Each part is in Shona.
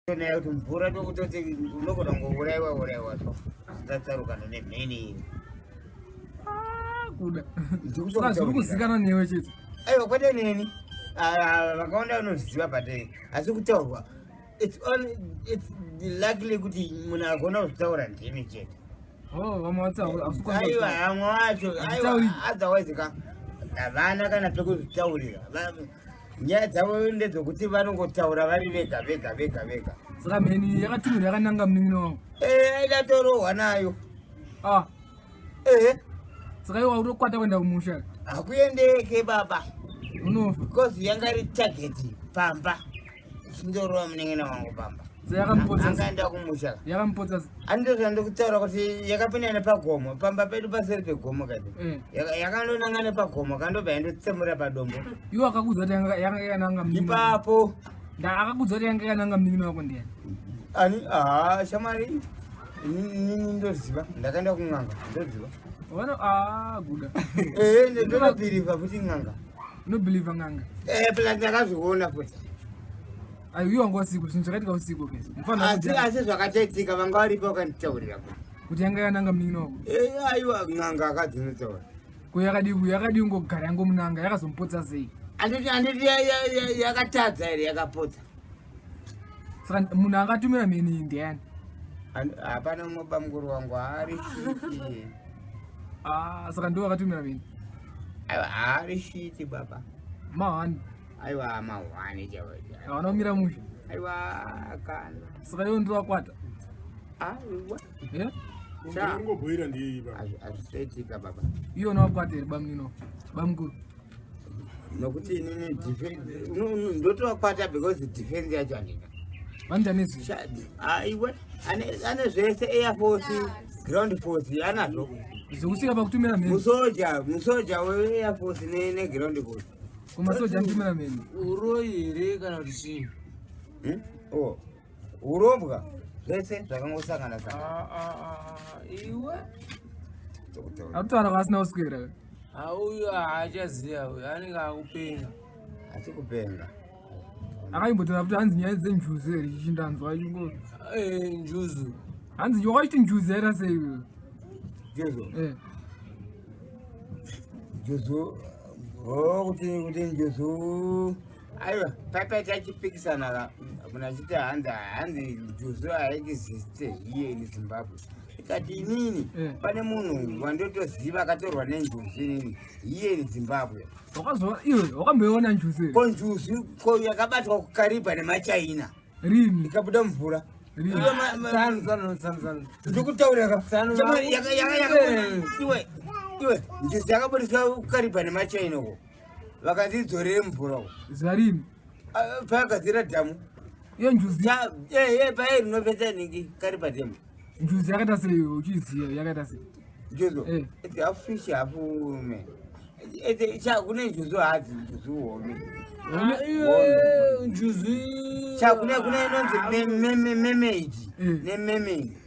Nayo tumpura tokutoti unogona ngouraiwa so zvitatsaruka nemheni kuda zviri kuzikanwa newe chete aiwa kwete neni vakawanda vanoziva patei asi kutaurwa it's likely kuti munhu agona kuzvitaura ndini chete vamwe aiwa hamwe wacho otherwise ka havana kana pekuzvitaurira nyaya dzavo ndedzokuti vanongotaura vari vega saka mheni yakatumira yakananga munin'ina wangu aidatorohwa nayo saka iwa utokwata kuenda kumusha hakuendeke baba unofa because yanga iri tageti pamba chindorowa munin'ina wangu pamba angaenda kumusha yakamupotsa andozvanda kutaura kuti yakapinda nepagomo pamba pedu paseri pegomo kati yakandonanga nepagomo kandobva yandotsemura padombo iwo akakudza kuti yanga yakananga ipapo akakudza kuti yanga yakananga munin'ina wako ndiani ani shamari nini ndoziva ndakaenda kun'anga ndoziva guda ndinobhirivha kuti n'anga unobhilivha n'anga pla ndakazviona futi iwe wanga usiku zvinhu zvakaitika usiku asi zvakataitika vanga varipo vakanditaurira kuti yanga yakananga munin'ina wako aiwa n'anga akadzinotaura yakadi ngogara yango munanga yakazomupotsa sei anditi yakatadza here yakapotsa saka munhu angatumira mheni ndiani hapana mumwe mukuru wangu haari shiti saka ndo wakatumira mheni aiwa haari shiti baba mahani aiwa mahwani chavaja hawana kumira musha aiwa kana saka iwo ndo wakwata aiwa ngobhoira ndiye baba azvisoitika baba iwo nawakwata here bamunino bamukuru nokuti inini defense ndotowakwata because defense yacho handina vandanezvi aiwe ane zvese air force ground force anazvo zvokusvika pakutumira mheni musoja weair force neground force kumasoja anotumira mheni uro here kana kuti chii urombwa zvese zvakangosangana iwe arutaura kwasina kuswera auyo haachaziva uyo anenge akupenga asi kupenga akaimbotaura kuti hanzi nyaya dzenjuzi here chichindanzwa chingo njuzu hanzi wakachiti njuzi yaita sei juzu kuti njuzu aiwa paipaita chipikisana muna chiti hanzi juzu haexiste hiye nezimbabwe ikati inini pane munhu wandotoziva akatorwa nenjuzi inini hiye nezimbabwe iwe wakamboiona njuzi ko njuzi ko yakabatwa kukaribha nemachina rini ikabuda mvura ndikutaurira iwe njuzi yakabudiswa kukaribha nemachina ko vakandidzorere mvura ko zarini payagadzira dhamu iyo njuzi paye rinopedza ningi karibha dhamu njuzi yakaita sei uchiziva yakaita sei njuzo it's half fish half man kune njuzo hadzi njuzo home njuzi kune inonzi memeji nememeni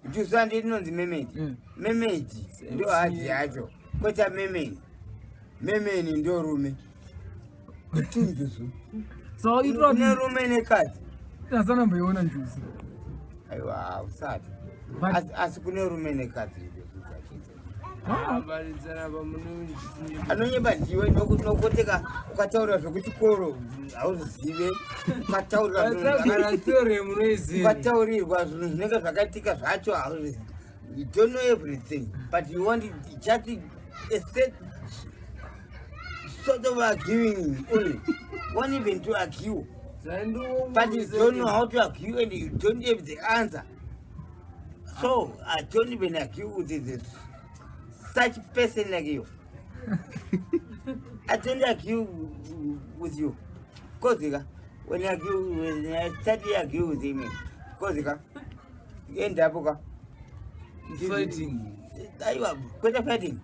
njuzo handi inonzi memeji ndo hadzi yacho kweta memeni ndo rume kuti njuzo so kune rume nekadzi asanamboiona njuzi aiwa usati asi kune rume nekadzi anonyeba ndiwe nokoteka ukataura zvekuchikoro hauzive ukataurirwa zvinhu zvinenge zvakaitika zvacho hauzivi you don't know everything but you want just a sort of arguing only one even to argue but you don't know how to argue and you don't have the answer. So I don't even argue with this such person like you. I don't argue with you. Cause when I study argue with him, cause end up fighting. Quite fighting.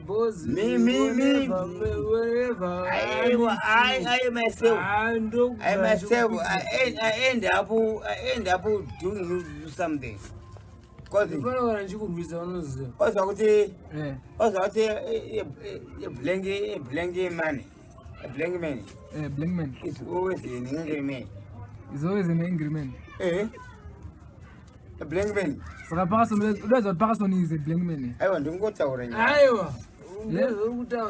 Boss. Me. Wherever. I myself. I end up doing something. Cause kuti blank money. A blank man is always an angry man. Is always an angry man. Blankman. Saka Parkinson udazwa Parkinson is a blank man. Aiwa ndingotaura nyaya. Aiwa.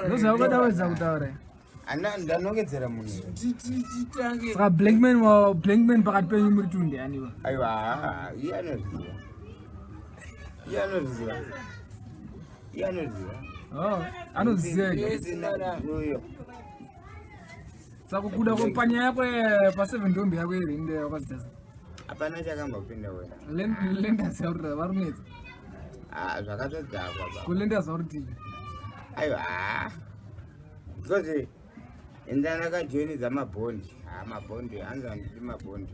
Ndozvakatawedza kutaura. Ndanongedzera munhu. Saka Blankman wa Blankman pakati penyu muri tunde aniwa. Aiwa, iye anoziva. Oh, anoziva. Yoyo. Saka kuda kompanya yako pa7 ndombi yako iri inde yakazita. Hapana chakambopinda wena. Lenda saurira varunetsa. Zvakatodhakwa baba. Kulenda sauriti. Aiwa. Because ndandakajoinidza mabhondi. Mabhondi hanzi handidi mabhondi.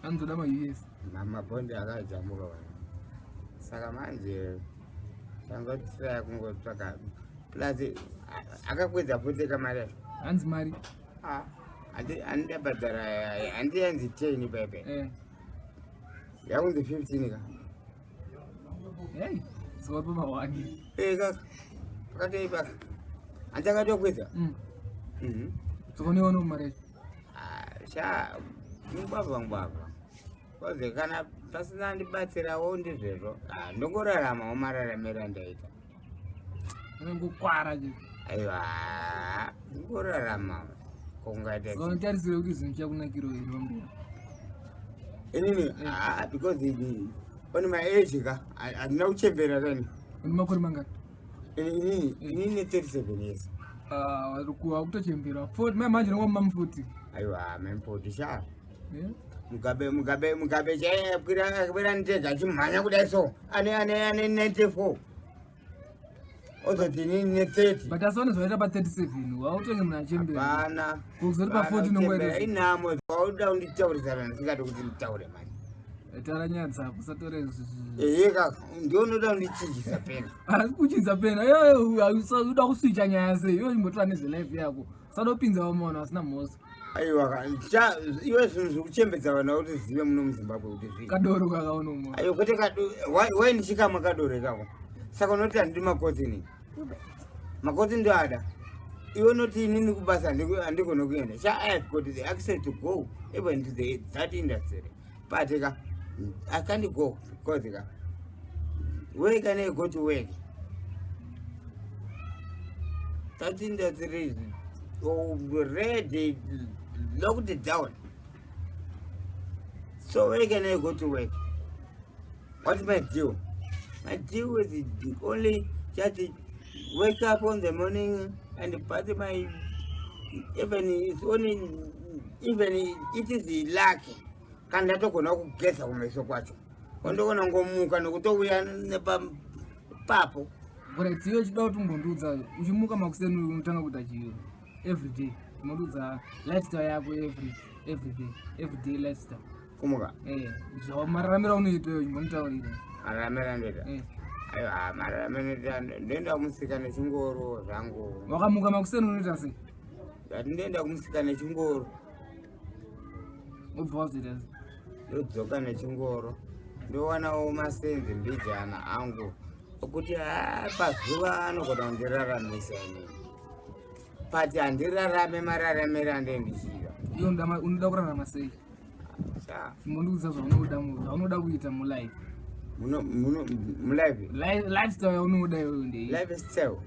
Anotoda ma-US. Mabhondi akajamuka wena. Saka manje tangotsaya kungotsvaka. Plus akakwedza poteka mari yacho. Hanzi mari. Handidabhadhara handiyanzi 10 bebe. Yakunzi 15 ka. Hey, so what about 1? Kaka. Pakatei paka. Andakatokwedza. Tsokoneona mari. Sha ngwavha. Koze kana pasina ndibatsirawo ndizvezvo. Ndongoraramawo mararamiro ndaita. Ngokwara je. Aiwa. Ngorarama. Kongaita. Ngotarisira kuti zvinhu chakunakiro iri vambira. Inini because on my age ka andina kuchembera kani. Makore mangani? Inini 37 years. Kuwa kutochembera 40 manje ngoma 40. Aiwa M40 sha. Mugabe chaya kwira ndega chimhanya kudai so. Ane 94. Ozoti nini 30. But asone zvaita pa 37 wautenge munhu achembera. Hapana. Kuzori pa 40 nongwere. Inamo wauda unditaurisa ndikati kuti nditaure mani. Tara nyaya dzako satore Kaka ndinoda undichinjisa pena. Kuchinza pena. Uda kuswicha nyaya sei? Imbotora nezvelife yako. Sadopinza vamona asina mhosa. Aiwa iwe zvinhu zvekuchembedza vanhu kuti zive muno muZimbabwe kuti zvii. Kadoro kakaona mona. Aiwa kwete why ndichikama kadoro kako. Saka unoti handidi makotsi ni. Makotsi ndoada. Iwe noti inini kubasa handikone kuenda. I have got the access to go even to that industry. But I can't go because where can I go to work? That industry is already locked down. So where can I go to work? What's my deal? My deal is only just wake up on the morning and party my even it is lucky. Kandatogona kugeza kumeso kwacho. Ndokona ngomuka nokutouya nepapapo. Bora tsiyo chida kuti mbondudza uchimuka makuseni unotanga kuita chiyo every day. Mbondudza lifestyle yako everyday lifestyle. Kumuka. Mararamira unoita mbonitaurira. Mararamira ndoita. Aiwa mararamira ndenda kumusika nechingoro zvangu. Wakamuka makuseni unoita sei? Ndenda kumusika nechingoro. Ubva wazita sei? Ndodzoka nechingoro. Ndowanawo masenzi mbijana angu. Okuti pazuva anogona kundiraramisa inini. Pati handirarame mararamira ndendichiva. Iyo unoda kurarama sei? Mbondudza zvaunoda kuita mulife. Mulife? Lifestyle yaunoda iyoyo ndei. Lifestyle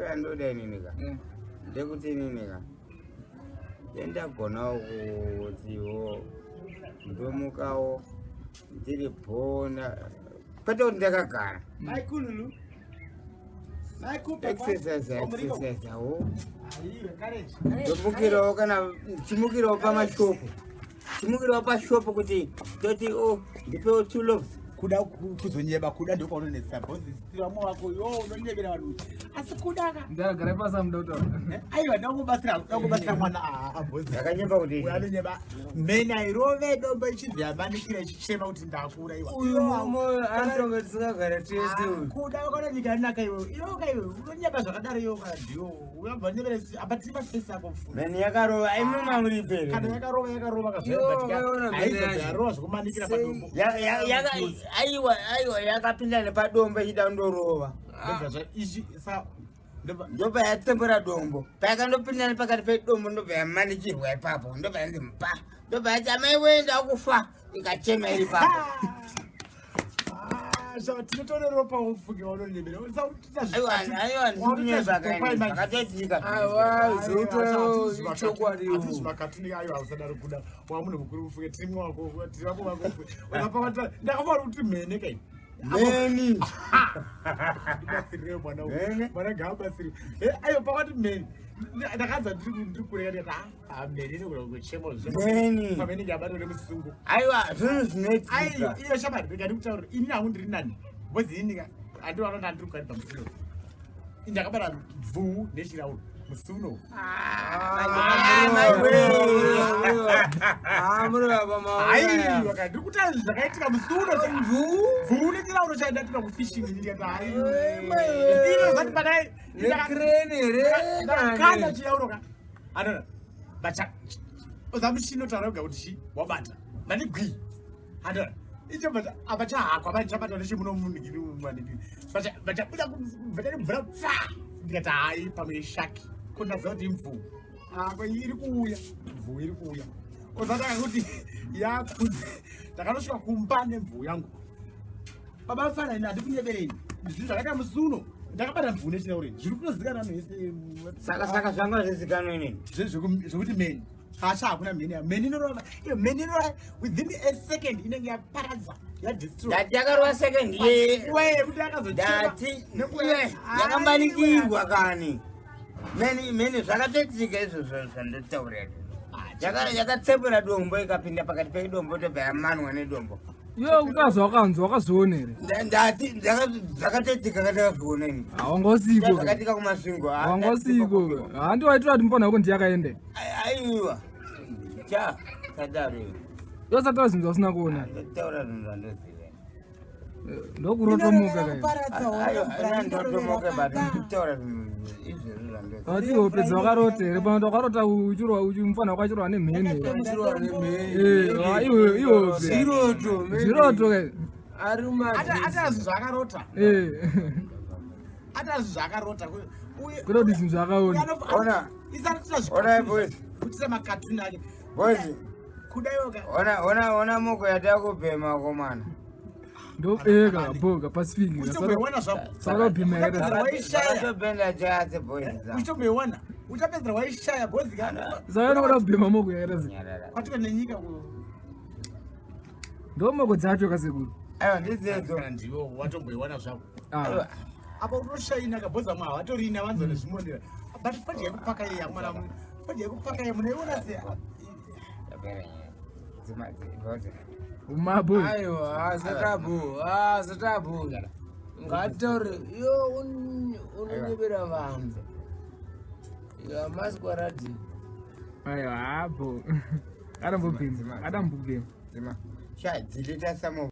yandoda inini ka. Ndekuti inini ka. Ndendagonawo kutiwo ndomukawo ndiri pona. Kwete kuti ndakagara. Exercise awo. Ndomukirawo kana chimukirawo pamashopu. Chimukirawo pashopu kuti toti ndipewo 2 loaves. Kuda kuzonyeba kuda ndiko unonetsa bhozi siramo wako unonyebera vanhu asi kudaka ndagara pasa mudota aiwa ndakubasira mwana bhozi akanyeba kuti unonyeba mena irove dombo ichidziyamanikira ichichema kuti ndakura iwa uyu moyo anotonga tisingagara tese kuda wakona ndikanaka iwe unonyeba zvakadaro iwe kana ndiyo uyabva nyebere abati masese ako mfuna meni yakarova aimamamuripere kana yakarova kazvabatika aizodzarova zvekumanikira padombo aiwa yakapinda nepadombo ichida kundorova ndobva yatsembera dombo payakandopinda nepakati pedombo ndobva yamanikirwa ipapo ndobva yanzi mpa ndobva ati amai woenda kufa ikachema iri papo tinotora ropa ufuge wanolemera aiwa ndikunyezvakaendezvakatodzika makatuni ayo ausadaro kuda wamunhu mukuru ufuge tirimwe wako tirako vako unapavata ndakafanira kuti mhene kai meni ndibasirire mwana gaabasiri ayo pakati mheni ndakanza ndiri kureka ndikati mheni nekuchemapamenenge abatore musungu aiwa zvinhu zvinoitika aiyo iyo shamari rega ndikutaurira ini hangu ndiri nani bhozi ini handiwananda ndiri kukari pamusuno ndakabata bvuu nechirauro musuno aiwa ka ndiri kutaura zvakaitika musuno bvuu nechirauro chaindatira kufishing ndikati pakai ndakakanda chirauro ka anona bacha uzamushino taura kuga kuti chi wabata mani gwi anona ichobata abachahakwa bachabata nechimunomunigiri mwaniki bachabuda kubveta mvura pfa ndikati hai pamwe shaki kundaziva kuti imvuu ako iri kuuya mvuu iri kuuya uzataka kuti yakudze ndakanosvika kumba nemvuu yangu baba mfana ine handikunyebereni zvinhu zvakaita musuno ndakabata mvuu nechinaureni zviri kunozikana vanhu vese saka zvanga zvizikanwa inini zvokuti meni hasha hakuna meni meni inorova iyo meni inorova within a second inenge yaparadza dati yakarova second kuti akazoati yakambanikirwa kani meni zvakatoitika izvozvo zvandotaurira yakatsepura dombo ikapinda pakati pedombo tobva yamanwa nedombo yo ukazi wakanzi wakazvionere ndati zvakatoitika katavoneni hawangosiko zvakatika kumasvingo hawangosiko handi waitora kuti mufana wako ndiyakaende aiwa cha sadaro yosataura zvinhu zvausina kuona ndotaura zvinhu zvandoziva ndokurotomuka ndotomoka but nditaura zvinhu izvezvo zvandoziva ati wopedza wakarotere pano wakarota mufana wako achirwa nemheni zviroto kai atazi zvakarota atazi zvakarota kuda kuti zvinhu zvakaona ona boys kutira makatuni ake boys kudayoka ona moko yatakubhema komana ndobeka boga pasifiki uchitobewana zvako sakatobenda chatse boys uchitobewana uchapedzera waishaya bhozi kana saka kuda kubhema moko yakaita kwatika nenyika ndomoko dzacho kasekuru aiwa ndidzedzo ndiwo watomboiwana zvako apa utoshaina kabhoza mwa watorina vanzo nezvimondera but fanje yekupaka iyi yamwana fanje yekupaka iyi munaiona se umabo aiwa zatabo ngataure yo unonyebera vanhu yamasquaradi aiwa abo adambobhema sha dzilita samo